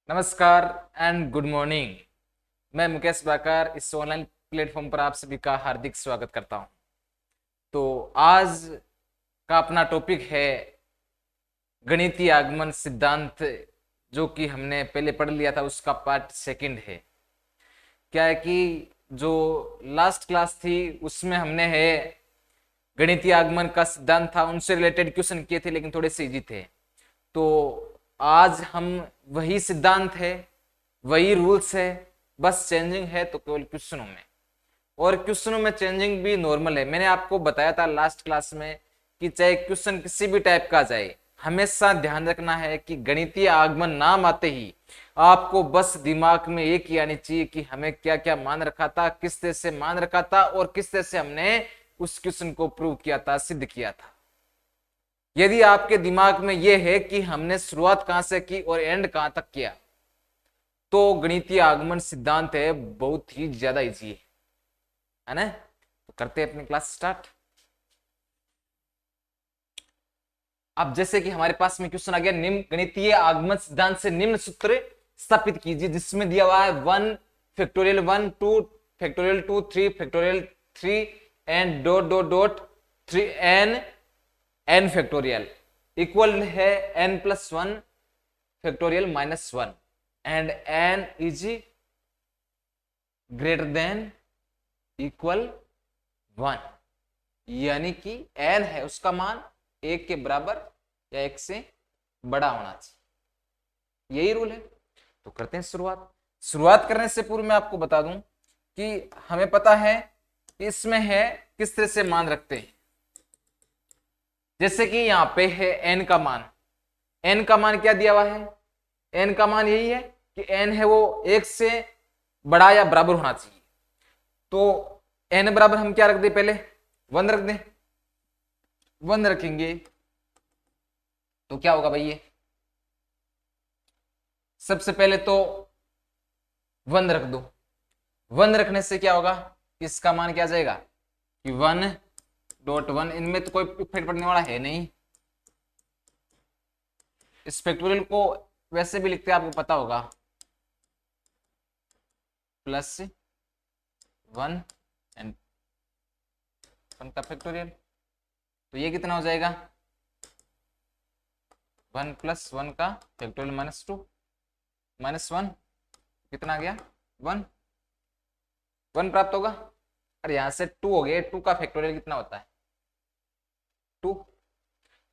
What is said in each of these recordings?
नमस्कार and good morning. मैं मुकेश बाकर इस ऑनलाइन प्लेटफॉर्म पर आप सभी का हार्दिक स्वागत करता हूं। तो आज का अपना टॉपिक है गणितीय आगमन सिद्धांत, जो कि हमने पहले पढ़ लिया था। उसका पार्ट सेकंड है। क्या है कि जो लास्ट क्लास थी उसमें हमने है गणितीय आगमन का सिद्धांत था, उनसे रिलेटेड क्वेश्चन किए थे, लेकिन थोड़े से इजी थे। तो आज हम वही सिद्धांत है, वही रूल्स है, बस चेंजिंग है तो केवल क्वेश्चनों में। और क्वेश्चनों में चेंजिंग भी नॉर्मल है। मैंने आपको बताया था लास्ट क्लास में कि चाहे क्वेश्चन किसी भी टाइप का जाए, हमेशा ध्यान रखना है कि गणितीय आगमन नाम आते ही आपको बस दिमाग में एक ही आनी चाहिए कि हमें क्या क्या मान रखा था, किस तरह से मान रखा था और किस तरह से हमने उस क्वेश्चन को प्रूव किया था, सिद्ध किया था। यदि आपके दिमाग में यह है कि हमने शुरुआत कहां से की और एंड कहां तक किया, तो गणितीय आगमन सिद्धांत है बहुत ही ज्यादा इजी है ना। तो करते हैं अपनी क्लास स्टार्ट। अब जैसे कि हमारे पास में क्वेश्चन आ गया, निम्न गणितीय आगमन सिद्धांत से निम्न सूत्र स्थापित कीजिए, जिसमें दिया हुआ है 1 factorial 1 2 factorial 2 3 factorial 3 and dot dot dot 3 n factorial equal है n+1 factorial -1 and n is greater than equal 1। यानी कि n है उसका मान 1 के बराबर या 1 से बड़ा होना चाहिए, यही रूल है। तो करते हैं शुरुआत करने से पूर्व मैं आपको बता दूं कि हमें पता है इसमें है किस तरह से मान रखते हैं। जैसे कि यहां पे है n का मान। n का मान क्या दिया हुआ है? n का मान यही है कि n है वो 1 से बड़ा या बराबर होना चाहिए। तो n बराबर हम क्या रख दें, पहले 1 रख दें। 1 रखेंगे तो क्या होगा भाई, ये सबसे पहले तो 1 रख दो। 1 रखने से क्या होगा, इसका मान क्या जाएगा कि 1.1। इनमें तो कोई इफेक्ट पड़ने वाला है नहीं। इस फैक्टोरियल को वैसे भी लिखते हैं, आपको पता होगा, +1 एंड 1 का फैक्टोरियल। तो ये कितना हो जाएगा, 1+1 का फैक्टोरियल -2 -1 कितना आ गया, 1 प्राप्त होगा। अरे यहां से 2 हो गए, 2 का फैक्टोरियल कितना होता है, 2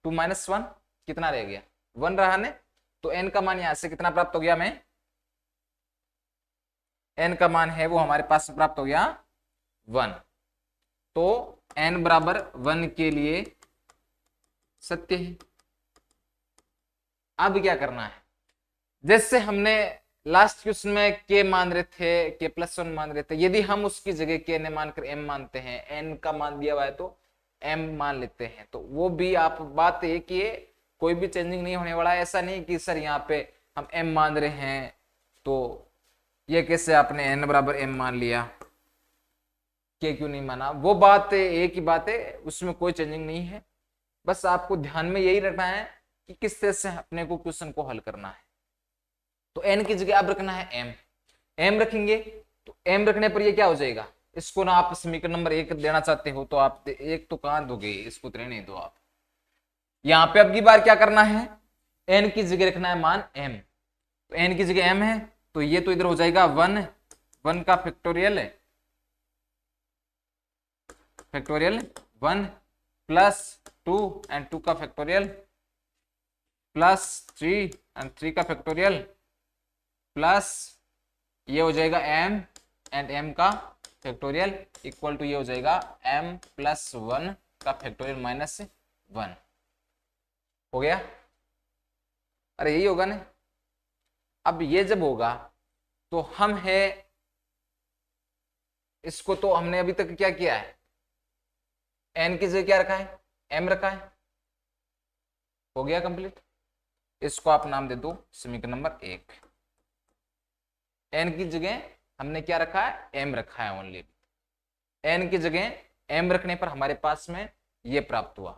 -1 कितना रह गया, 1 रहा ने। तो n का मान यहां से कितना प्राप्त हो गया, मैं n का मान है वो हमारे पास प्राप्त हो गया 1। तो n बराबर 1 के लिए सत्य है। अब क्या करना है, जैसे हमने लास्ट क्वेश्चन में k मान रहे थे, k+1 मान रहे थे, यदि हम उसकी जगह k ने मानकर m मानते हैं, n का मान दिया हुआ है तो m मान लेते हैं, तो वो भी आप बात है कि कोई भी चेंजिंग नहीं होने वाला है। ऐसा नहीं कि सर यहाँ पे हम m मान रहे हैं तो ये कैसे आपने n बराबर m मान लिया, k क्यों नहीं माना, वो बात एक ही बात है, उसमें कोई चेंजिंग नहीं है। बस आपको ध्यान में यही रखना है कि किस तरह से अपने को क्वेश्चन को हल करना है। तो n की जगह अब रखना है m रखेंगे तो m रखने पर ये क्या हो जाएगा, इसको ना आप समीकरण नंबर 1 देना चाहते हो तो आप एक तो कहां दोगे, इसको तो रहने दो आप। यहां पे अब की बार क्या करना है, n की जगह रखना है मान m। तो n की जगह m है तो ये तो इधर हो जाएगा 1 का फैक्टोरियल 1 +2 एंड 2 का फैक्टोरियल +3 एंड 3 का फैक्टोरियल प्लस ये हो जाएगा m एंड m का फैक्टोरियल इक्वल टू ये हो जाएगा m+1 का फैक्टोरियल -1 हो गया। अरे यही होगा ना। अब ये जब होगा तो हम है, इसको तो हमने अभी तक क्या किया है, n की जगह क्या रखा है, m रखा है, हो गया कंप्लीट। इसको आप नाम दे दो समीकरण नंबर 1। n की जगह हमने क्या रखा है, m रखा है ओनली। n की जगह m रखने पर हमारे पास में ये प्राप्त हुआ।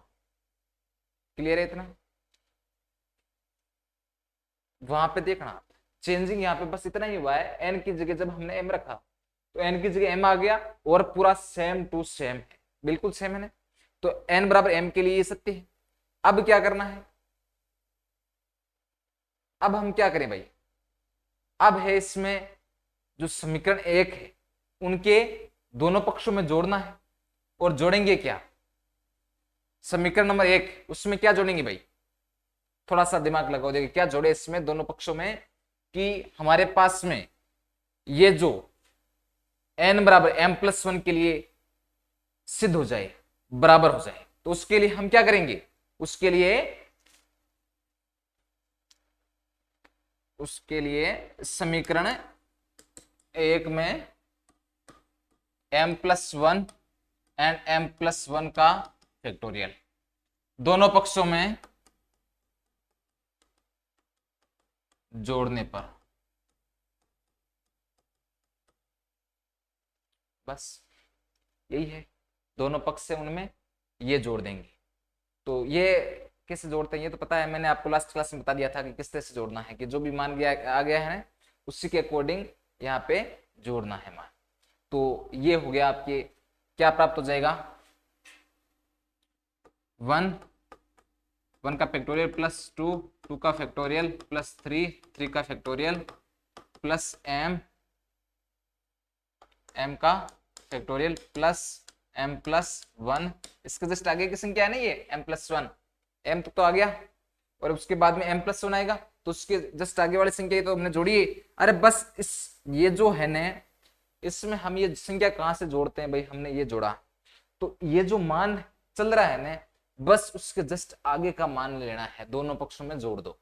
क्लियर है इतना? वहां पे देखना आप चेंजिंग यहाँ पे बस इतना ही हुआ है, एन की जगह जब हमने एम रखा तो एन की जगह एम आ गया और पूरा सेम टू सेम है, बिल्कुल सेम है ना। तो एन बराबर एम के लिए ये सत्य है। अब क्या करना है, अब हम क्या करें भाई, अब है इसमें जो समीकरण एक है उनके दोनों पक्षों में जोड़ना है। और जोड़ेंगे क्या, समीकरण नंबर एक उसमें क्या जोड़ेंगे भाई, थोड़ा सा दिमाग लगाओ, देखिए क्या जोड़े इसमें दोनों पक्षों में कि हमारे पास में ये जो n बराबर m प्लस वन के लिए सिद्ध हो जाए, बराबर हो जाए, तो उसके लिए हम क्या करेंगे, उसके लिए समीकरण एक में m plus one and m plus one का फैक्टोरियल दोनों पक्षों में जोड़ने पर, बस यही है, दोनों पक्ष से उनमें ये जोड़ देंगे। तो ये कैसे जोड़ते हैं ये तो पता है, मैंने आपको लास्ट क्लास में बता दिया था कि किस तरह से जोड़ना है, कि जो भी मान गया आ गया है उसी के अकॉर्डिंग यहाँ पे जोड़ना है मान। तो ये हो गया, आपके क्या प्राप्त हो जाएगा, वन का फैक्टोरियल प्लस टू का फैक्टोरियल प्लस थ्री का फैक्टोरियल प्लस एम का factorial plus m plus one, इसके जस्ट आगे की संख्या है ना ये m प्लस वन, m तक तो आ गया और उसके बाद में m प्लस वन आएगा, तो उसके जस्ट आगे वाली संख्या तो हमने जोड़ी। अरे बस इस ये जो है ना, इसमें हम ये संख्या कहां से जोड़ते हैं भाई, हमने ये जोड़ा, तो ये जो मान चल रहा है ना, बस उसके जस्ट आगे का मान लेना है, दोनों पक्षों में जोड़ दो।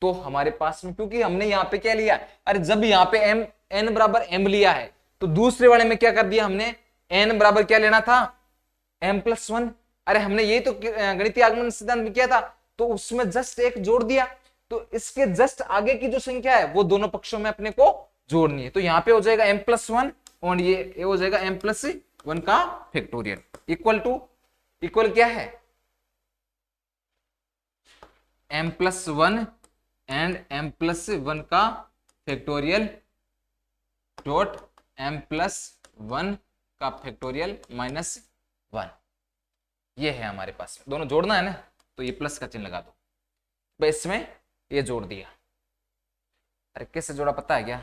तो हमारे पास में, क्योंकि हमने यहाँ पे क्या लिया, अरे जब यहाँ पे m n बराबर m लिया है तो दूसरे वाले में क्या कर दिया हमने, n बराबर क्या लेना था, m प्लस वन। अरे हमने यही तो गणितीय आगमन सिद्धांत में किया था, तो उसमें जस्ट एक जोड़ दिया, तो इसके जस्ट आगे की जो संख्या है वो दोनों पक्षों में अपने को जोड़नी है। तो यहाँ पे हो जाएगा m प्लस वन और ये हो जाएगा m प्लस वन का फैक्टोरियल इक्वल क्या है, m plus one and m plus one का factorial dot m plus one का फैक्टोरियल माइनस वन, ये है हमारे पास, दोनों जोड़ना है ना, तो ये प्लस का चिन्ह लगा दो, बस इसमें ये जोड़ दिया। अरे कैसे जोड़ा पता है क्या,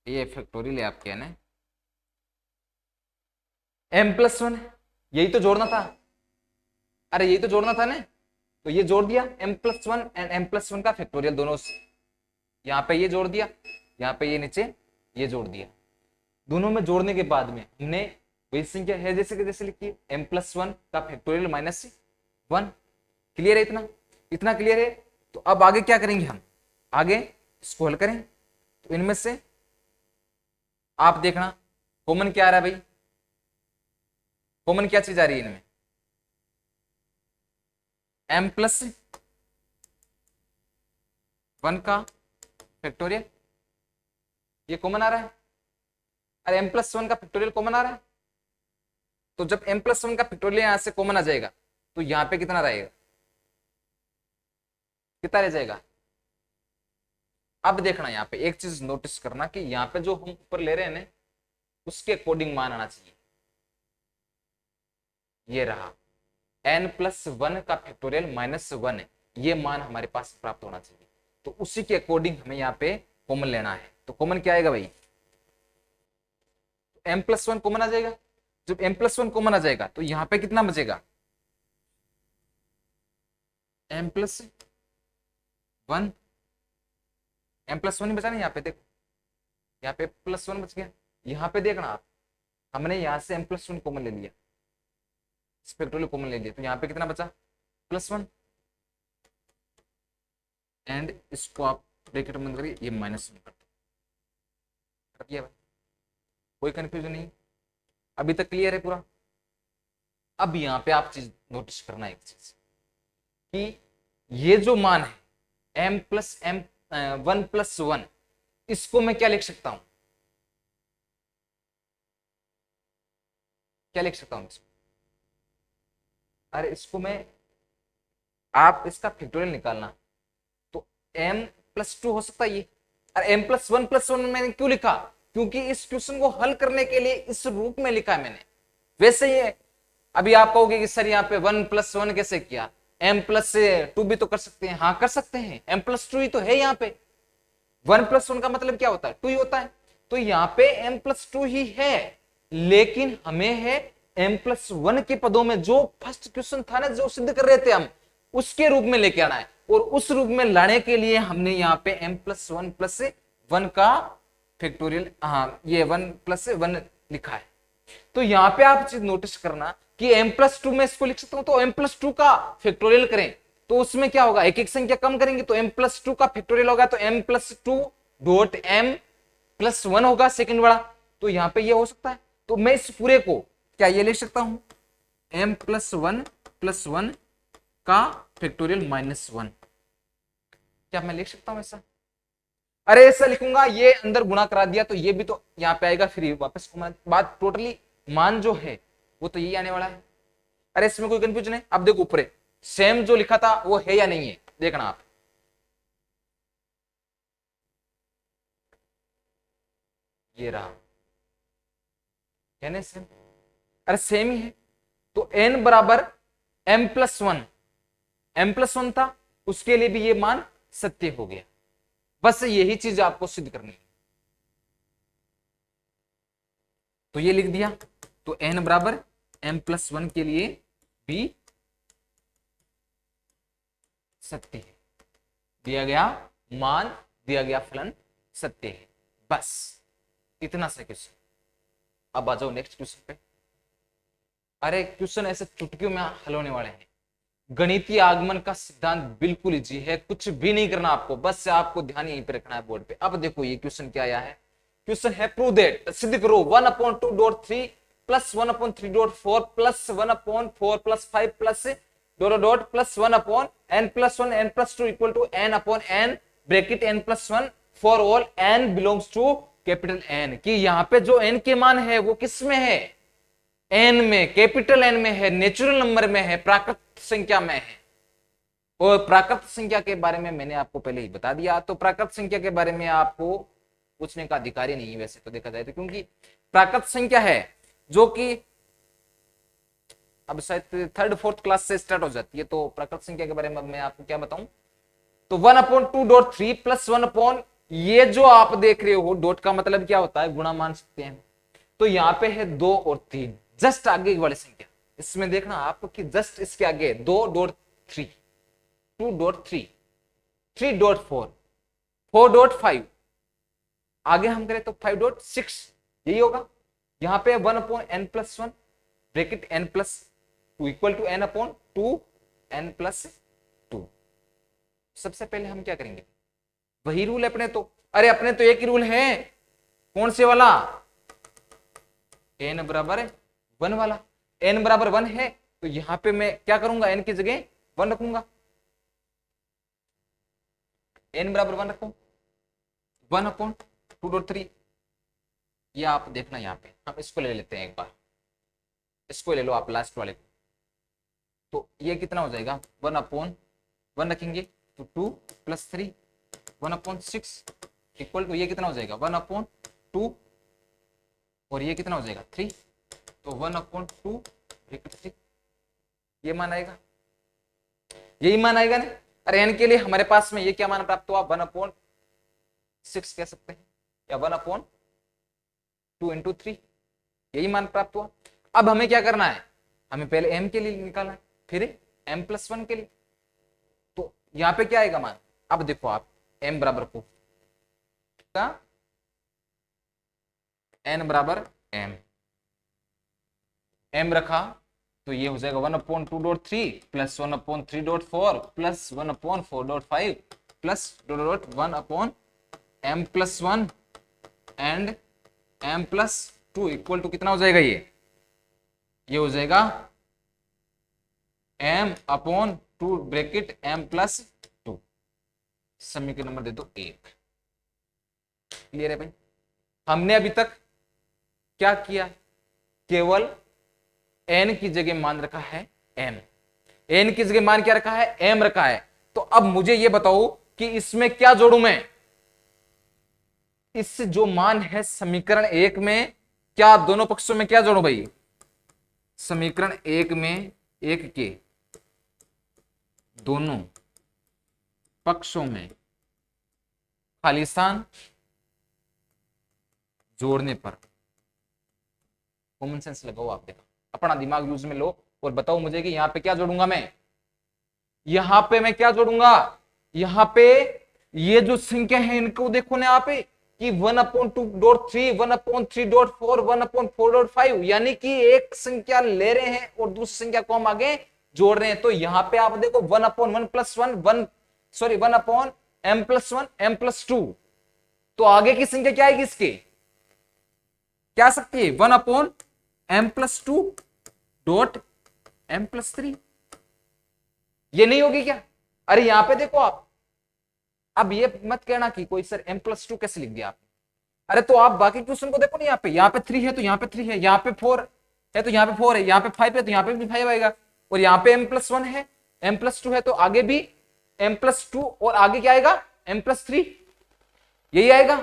ये फैक्टोरियल है आपके, है ना m प्लस वन, यही तो जोड़ना था, अरे यही तो जोड़ना था ना, तो ये जोड़ दिया m plus one and m plus one का फैक्टोरियल दोनों, यहाँ पे ये जोड़ दिया, यहाँ पे ये नीचे ये जोड़ दिया। दोनों में जोड़ने के बाद में हमने वही संख्या है जैसे कि जैसे लिखी है, m प्लस वन का फैक्टोरियल माइनस वन। क्लियर है, इतना क्लियर है। तो अब आगे क्या करेंगे, हम आगे इसको हल करें, तो इनमें से आप देखना कॉमन क्या आ रहा है भाई, कॉमन क्या चीज आ रही है इनमें, m प्लस वन का फैक्टोरियल, ये कॉमन आ रहा है। अरे m प्लस वन का फैक्टोरियल कॉमन आ रहा है, तो जब m प्लस वन का फैक्टोरियल यहां से कॉमन आ जाएगा तो यहां पे कितना रहेगा, कितना रह जाएगा। अब देखना यहाँ पे एक चीज नोटिस करना कि यहाँ पे जो हम ऊपर ले रहे हैं ना उसके अकॉर्डिंग मान आना चाहिए, ये रहा n प्लस वन का फैक्टोरियल माइनस वन है, ये मान हमारे पास प्राप्त होना चाहिए, तो उसी के अकॉर्डिंग हमें यहाँ पे कॉमन लेना है। तो कॉमन क्या आएगा भाई, m प्लस वन कॉमन आ जाएगा, जब m प्लस वन कॉमन आ जाएगा तो यहाँ पे कितना बचेगा, m plus one, m plus one ही बचा ना, यहाँ पे देखो, यहाँ पे प्लस वन बच गया, यहाँ पे देखना आप, हमने यहाँ से m प्लस वन कॉमन ले लिया, फैक्टोरियल कॉमन ले लिया, तो यहाँ पे कितना बचा, प्लस वन, एंड इसको आप ब्रैकेट बंद करिए, ये माइनस वन कर दिया भाई, कोई कंफ्यूजन नहीं, अभी तक क्लियर है पूरा। अब यहाँ पे आप चीज नोटिस करना एक चीज कि ये जो मान है m plus m one plus one, इसको मैं क्या लिख सकता हूं, क्या लिख सकता हूं इसको, अरे इसको मैं, आप इसका फैक्टोरियल निकालना, तो m प्लस टू हो सकता है ये, और m+1+1 मैंने क्यों लिखा, क्योंकि इस क्वेश्चन को हल करने के लिए इस रूप में लिखा है मैंने। वैसे ही है, अभी आप कहोगे कि सर यहाँ पे 1+1 कैसे किया, m+2 भी तो कर सकते हैं। हाँ कर सकते हैं, m+2 ही तो है यहाँ पे। 1+1 का मतलब क्या होता है, 2 ही होता है। तो यहाँ पे m+2 ही है, लेकिन हमें है m+1 के पदों में, जो फर्स्ट क्वेश्चन था ना जो सिद्ध कर रहे थे हम, उसके रूप में लेके आना है। और उस रूप में लाने के लिए हमने यहाँ पे m+1+1 का फैक्टोरियल, हाँ ये 1+1 लिखा है। तो यहाँ पे आप चीज नोटिस करना कि m+2 में इसको लिख सकता हूं, तो m+2 का फैक्टोरियल करें तो उसमें क्या होगा, एक एक संख्या कम करेंगे तो m+2 का फैक्टोरियल होगा, तो m+2 डॉट m+1 होगा सेकंड वाला। तो यहाँ पे ये हो सकता है, तो मैं इस पूरे को क्या ये लिख सकता हूं, m+1+1 का फैक्टोरियल -1। क्या मैं लिख सकता हूं ऐसा? अरे ऐसा लिखूंगा, ये अंदर गुणा करा दिया तो ये भी तो यहाँ पे आएगा, फिर वापस बात टोटली मान जो है वो तो यही आने वाला है। अरे इसमें कोई कंफ्यूजन है? अब देखो ऊपर सेम जो लिखा था वो है या नहीं है, देखना आप। ये रहा, यानी सेम, अरे सेम ही है। तो n बराबर m+1, m+1 था, उसके लिए भी ये मान सत्य हो गया। बस यही चीज आपको सिद्ध करनी है, तो ये लिख दिया। तो n बराबर m+1 के लिए भी सत्य है, दिया गया मान, दिया गया फलन सत्य है। बस इतना सा क्वेश्चन। अब आ जाओ नेक्स्ट क्वेश्चन पे। अरे क्वेश्चन ऐसे चुटकियों में हल होने वाले हैं। गणितीय आगमन का सिद्धांत बिल्कुल इजी है, कुछ भी नहीं करना आपको, बस आपको ध्यान यहीं पे रखना है बोर्ड पे। अब देखो ये क्वेश्चन क्या आया है, क्वेश्चन है प्रूव दैट, सिद्ध करो 1/2.3 plus 1/3.4 plus 1/4 plus 5 plus dot plus 1/n+1 n+2 equal to n/n bracket n+1 for all n belongs to capital N, कि यहाँ पे जो n के मान है वो किस में है, n में, कैपिटल N में है, नेचुरल नंबर में है, प्राकृत संख्या में है। और प्राकृत संख्या के बारे में मैंने आपको पहले ही बता दिया, तो प्राकृत संख्या के बारे में आपको पूछने का अधिकार ही नहीं है वैसे तो देखा जाए तो, क्योंकि प्राकृत संख्या है जो कि अब शायद 3rd 4th क्लास से स्टार्ट हो जाती है। तो प्राकृत संख्या के बारे में मैं आपको क्या बताऊं, तो 1/2.3 प्लस 1 ये जो आप देख रहे हो डॉट का मतलब क्या होता है, गुणा मान सकते हैं। तो यहाँ पे है 2 और 3, जस्ट आगे वाली संख्या, इसमें देखना आप कि जस्ट इसके आगे 2.3, 2.3, 3.4, 4.5, आगे हम करें तो 5.6, यही होगा। यहाँ पे 1/n+1 bracket n+2 equal to n/2 n+2। सबसे पहले हम क्या करेंगे, वही रूल अपने तो, अरे अपने तो एक ही रूल है, कौन से वाला, n बराबर 1 वाला। n बराबर 1 है तो यहां पे मैं क्या करूंगा, n की जगह 1 रखूंगा, n बराबर 1 रखूं, 1/2.3। ये आप देखना, यहाँ पे हम इसको ले लेते हैं एक बार, इसको ले लो आप लास्ट वाले को। तो ये कितना हो जाएगा, 1/1 रखेंगे तो 2 + 3 1/6 इक्वल टू ये कितना हो जाएगा 1/2 और ये कितना हो जाएगा 3, तो 1/2 3, ये मान आएगा, यही मान आएगा ना। अरे n के लिए हमारे पास में ये क्या मान प्राप्त हुआ, 1/6 कह सकते हैं, या 1/2 × 3, यही मान प्राप्त हुआ। अब हमें क्या करना है, हमें पहले m के लिए निकालना है, फिर m+1 के लिए। तो यहाँ पे क्या आएगा मान, अब देखो आप m बराबर को का n बराबर m रखा तो ये हो जाएगा 1/2.3 plus 1/3.4 plus 1/4.5 plus 1/m+1 and m+2 equal to कितना हो जाएगा, ये हो जाएगा m/2 ब्रैकेट m+2। समीकरण नंबर दे दो 1। क्लियर है भाई? हमने अभी तक क्या किया, केवल n की जगह मान रखा है m, n की जगह मान क्या रखा है, m रखा है। तो अब मुझे ये बताओ कि इसमें क्या जोड़ू मैं, इस जो मान है समीकरण एक में, क्या दोनों पक्षों में क्या जोड़ो भाई, समीकरण एक में एक के दोनों पक्षों में खाली स्थान जोड़ने पर, कॉमन सेंस लगाओ आप, देखो अपना दिमाग यूज में लो और बताओ मुझे कि यहां पे क्या जोड़ूंगा मैं, यहां पे मैं क्या जोड़ूंगा, यहां पे ये जो संख्या है इनको देखो ना आप कि 1/2.3, 1/3.4, 1/4.5, यानी कि एक संख्या ले रहे हैं और दूसरी संख्या को हम आगे जोड़ रहे हैं। तो यहां पे आप देखो 1/1 + 1 सॉरी 1/m+1 m+2, तो आगे की संख्या क्या आएगी इसके, क्या आ सकती है 1/m+2.m+3, ये नहीं होगी क्या। अरे यहां पे देखो आप, अब ये मत कहना कि कोई सर m+2 कैसे लिख दिया आप, अरे तो आप बाकी क्वेश्चन को देखो ना, यहाँ पे 3 है तो यहाँ पे 3 है, यहाँ पे 4 है तो यहाँ पे 4 है, यहाँ पे 5 है तो यहाँ पे भी 5 आएगा, और यहाँ पे m+1 है, m+2 है तो आगे भी m+2, और आगे क्या आएगा m+3, यही आएगा।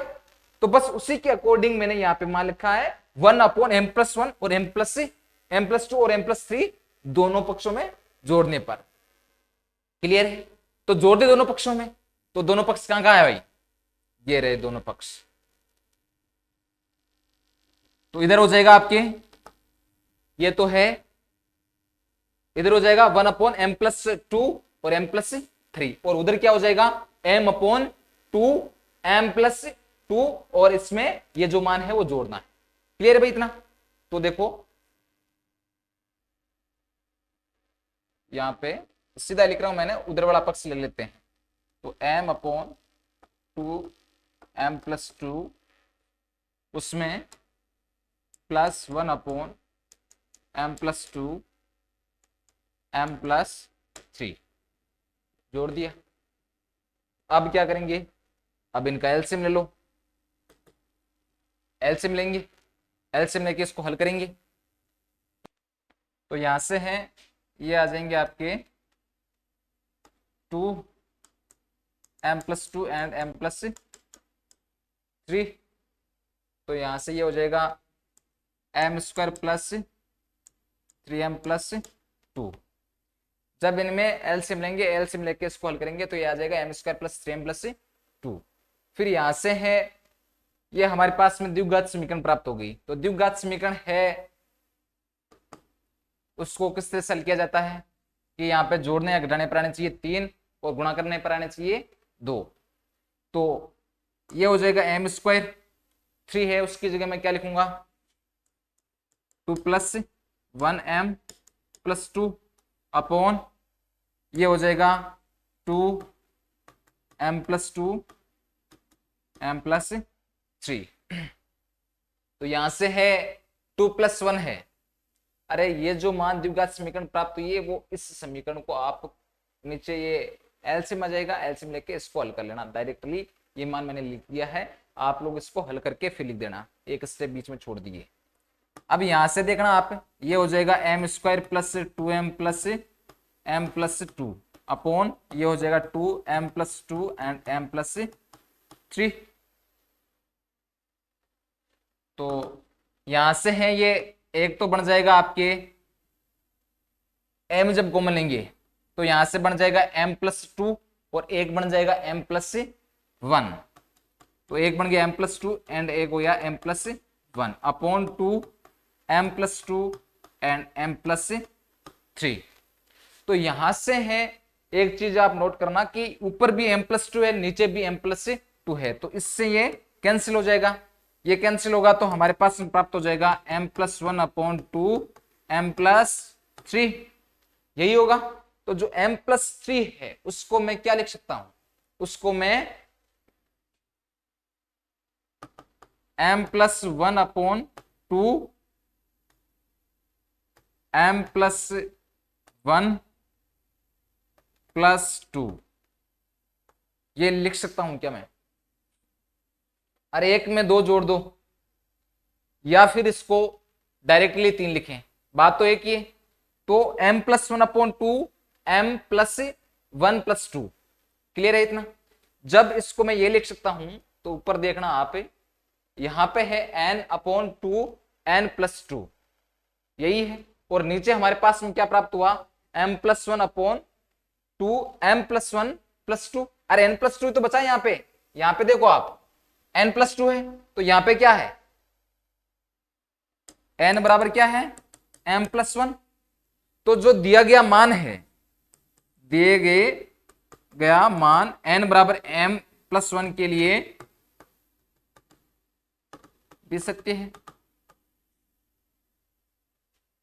तो बस उसी के अकॉर्डिंग मैंने यहाँ पे मान लिखा है 1/m+1 और m+2 और m+3 दोनों पक्षों में जोड़ने पर। क्लियर है, तो जोड़ दे दोनों पक्षों में, तो दोनों पक्ष कहां कहां है भाई, ये रहे दोनों पक्ष, तो इधर हो जाएगा आपके, ये तो है, इधर हो जाएगा 1/m+2 और m+3, और उधर क्या हो जाएगा m/2 m+2, और इसमें ये जो मान है वो जोड़ना है। क्लियर है भाई इतना। तो देखो यहां पे सीधा लिख रहा हूं मैंने, उधर वाला पक्ष ले लेते हैं, तो m/2 m+2 उसमें +1/m+2 m+3 जोड़ दिया। अब क्या करेंगे, अब इनका एलसीएम ले लो, एलसीएम लेंगे, एलसीएम लेके इसको हल करेंगे, तो यहां से है ये आ जाएंगे आपके 2m+2 एंड m+3, तो यहां से ये हो जाएगा m² + 3m+2, जब इनमें एलसीएम लेंगे, एलसीएम लेके इसको हल करेंगे तो ये आ जाएगा m² + 3m+2। फिर यहां से है ये हमारे पास में द्विघात समीकरण प्राप्त हो गई, तो द्विघात समीकरण है उसको किस तरह से हल किया जाता है कि यहाँ पे जोड़ने या घटाने पर आने चाहिए 3 और गुणा करने पर आने चाहिए 2, तो ये हो जाएगा m², 3 है उसकी जगह मैं क्या लिखूंगा 2 + 1m+2 अपॉन ये हो जाएगा 2m+2 m+3, तो यहां से है 2 + 1 है, अरे ये जो मान द्विघात समीकरण प्राप्त हुई है वो इस समीकरण को आप नीचे ये एलसीएम आ जाएगा, एलसीएम लेके इसको हल कर लेना डायरेक्टली, ये मान मैंने लिख दिया है, आप लोग इसको हल करके फिर लिख देना, एक स्टेप बीच में छोड़ दिए। अब यहां से देखना आप, ये हो जाएगा m² + 2m + m+2 अपॉन ये हो जाएगा 2m+2 एंड m+3, तो यहां से है ये एक तो बन जाएगा आपके m, जब कॉमन लेंगे तो यहां से बन जाएगा m+2 और एक बन जाएगा m+1, तो एक बन गया m+2 एंड एक हो गया m+1 upon 2m+2 and m+3। तो यहां से है एक चीज आप नोट करना कि ऊपर भी m+2 है, नीचे भी m+2 है, तो इससे ये कैंसिल हो जाएगा, ये कैंसिल होगा तो हमारे पास प्राप्त हो जाएगा m+1/2 m+3, यही होगा। तो जो m+3 है उसको मैं क्या लिख सकता हूं, उसको मैं m+1/2 m+1+2 ये लिख सकता हूं क्या मैं, अरे एक में 2 जोड़ दो या फिर इसको डायरेक्टली 3 लिखें, बात तो एक ही है। तो m+1/2 m+1+2, क्लियर है इतना। जब इसको मैं ये लिख सकता हूं तो ऊपर देखना आप यहां पे है n/2 यही है, और नीचे हमारे पास में क्या प्राप्त हुआ, m+1/2 m+1+2। अरे n+2 तो बचा यहाँ पे देखो आप n+2 है, तो यहाँ पे क्या है, n बराबर क्या है m+1। तो जो दिया गया मान है, दिए गया मान n बराबर m+1 के लिए भी सत्य है।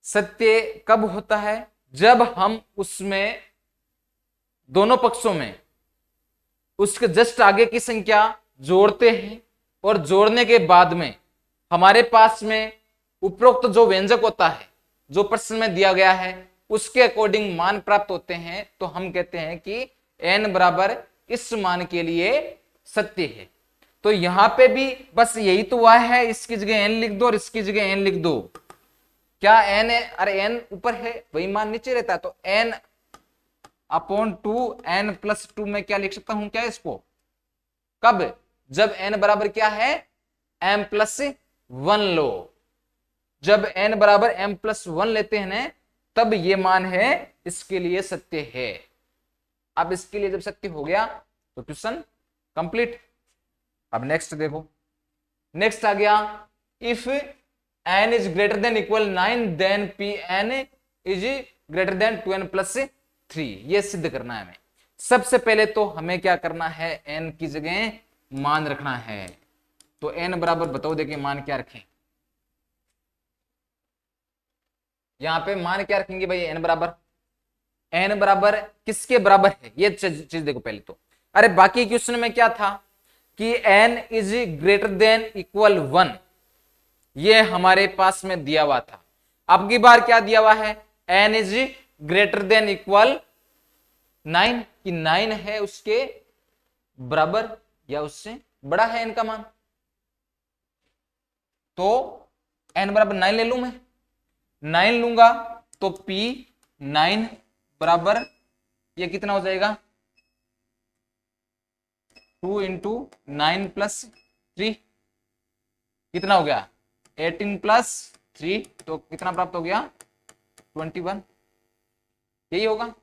सत्य कब होता है, जब हम उसमें दोनों पक्षों में उसके जस्ट आगे की संख्या जोड़ते हैं, और जोड़ने के बाद में हमारे पास में उपरोक्त जो व्यंजक होता है, जो प्रश्न में दिया गया है, उसके अकॉर्डिंग मान प्राप्त होते हैं, तो हम कहते हैं कि n बराबर इस मान के लिए सत्य है। तो यहां पे भी बस यही तो हुआ है, इसकी जगह n लिख दो और इसकी जगह n लिख दो। क्या n है, अरे n ऊपर है वही मान नीचे रहता है, तो n/2 n+2 में क्या लिख सकता हूं क्या इसको, कब, जब n बराबर क्या है m+1 लो। जब n बराबर m+1 लेते हैं ना, तब ये मान है इसके लिए सत्य है। अब इसके लिए जब सत्य हो गया तो क्वेश्चन कंप्लीट। अब नेक्स्ट देखो, नेक्स्ट आ गया, if n is greater than equal 9 then Pn is greater than 2n+3। ये सिद्ध करना है हमें। सबसे पहले तो हमें क्या करना है, n की जगह मान रखना है। तो n बराबर बताओ, देखिए मान क्या रखें, यहां पे मान क्या रखेंगे भाई, n बराबर किसके बराबर है, ये चीज देखो पहले तो। अरे बाकी क्वेश्चन में क्या था कि n is greater than equal 1, ये हमारे पास में दिया हुआ था। अब की बार क्या दिया हुआ है, n is greater than equal 9, कि 9 है उसके बराबर या उससे बड़ा है n का मान। तो n बराबर 9 ले लूं मैं, 9 लूंगा तो P9 बराबर ये कितना हो जाएगा, 2 × 9 + 3 कितना हो गया, 18 + 3, तो कितना प्राप्त हो गया 21, यही होगा।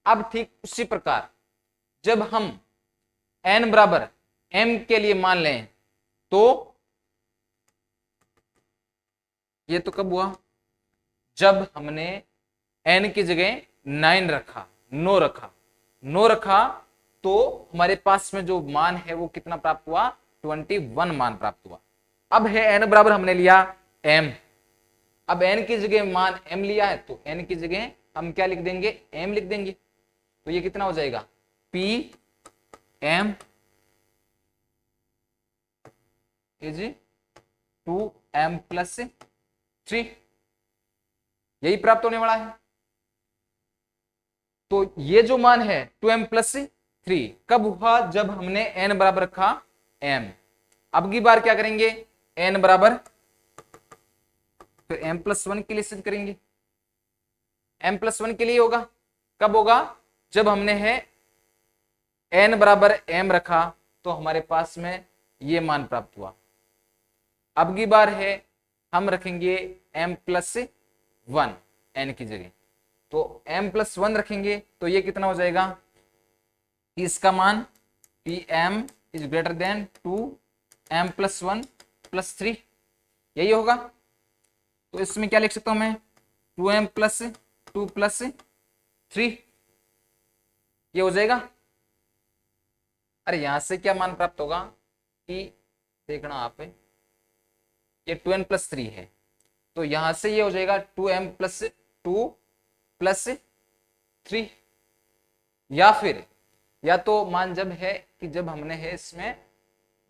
अब ठीक उसी प्रकार जब हम n बराबर m के लिए मान लें, तो ये तो कब हुआ, जब हमने n की जगह 9 रखा, 9 रखा, तो हमारे पास में जो मान है वो कितना प्राप्त हुआ, 21 मान प्राप्त हुआ। अब है n बराबर हमने लिया m, अब n की जगह मान m लिया है, तो n की जगह हम क्या लिख देंगे, m लिख देंगे। तो ये कितना हो जाएगा, Pm इज 2m+3, यही प्राप्त होने वाला है। तो ये जो मान है 2m+3 कब हुआ, जब हमने n बराबर रखा m। अब की बार क्या करेंगे, n बराबर तो m+1 के लिए सिद्ध करेंगे, m+1 के लिए होगा, कब होगा, जब हमने है n बराबर m रखा, तो हमारे पास में ये मान प्राप्त हुआ। अब की बार है हम रखेंगे m+1 n की जगह, तो m+1 रखेंगे, तो ये कितना हो जाएगा, इसका मान Pm is greater then 2m+1+3, यही होगा। तो इसमें क्या लिख सकता हूं मैं, 2m+2+3, ये हो जाएगा। अरे यहां से क्या मान प्राप्त होगा कि देखना आप, ये 2n+3 है, तो यहां से ये हो जाएगा 2m+2+3, या फिर या तो मान जब है कि जब हमने है इसमें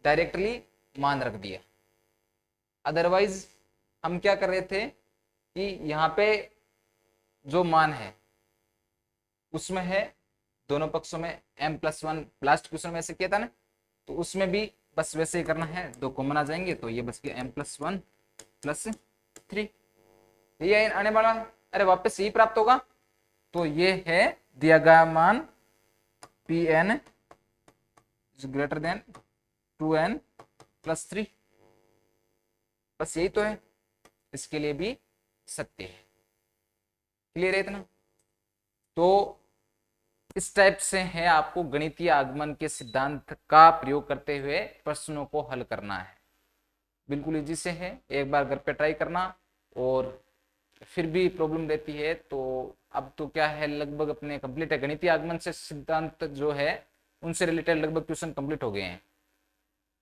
डायरेक्टली मान रख दिया, अदरवाइज हम क्या कर रहे थे कि यहां पे जो मान है उसमें है दोनों पक्षों में m+1, लास्ट क्वेश्चन में ऐसे किया था ना, तो उसमें भी बस वैसे ही करना है, 2 कॉमन आ जाएंगे, तो ये बस गया m+1+3, ये आने वाला है। अरे वापस यही प्राप्त होगा, तो ये है दिया गया मान Pn is greater than 2n+3, बस यही तो है, इसके लिए भी सत्य है। क्लियर है इतना? तो इस टाइप से है आपको गणितीय आगमन के सिद्धांत का प्रयोग करते हुए प्रश्नों को हल करना है। बिल्कुल इजी से है, एक बार घर पे ट्राई करना, और फिर भी प्रॉब्लम रहती है तो अब तो क्या है, लगभग अपने कंप्लीट है। गणितीय आगमन से सिद्धांत जो है उनसे रिलेटेड लगभग क्वेश्चन कंप्लीट हो गए हैं।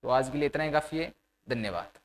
तो आज के लिए इतना ही काफी है। धन्यवाद।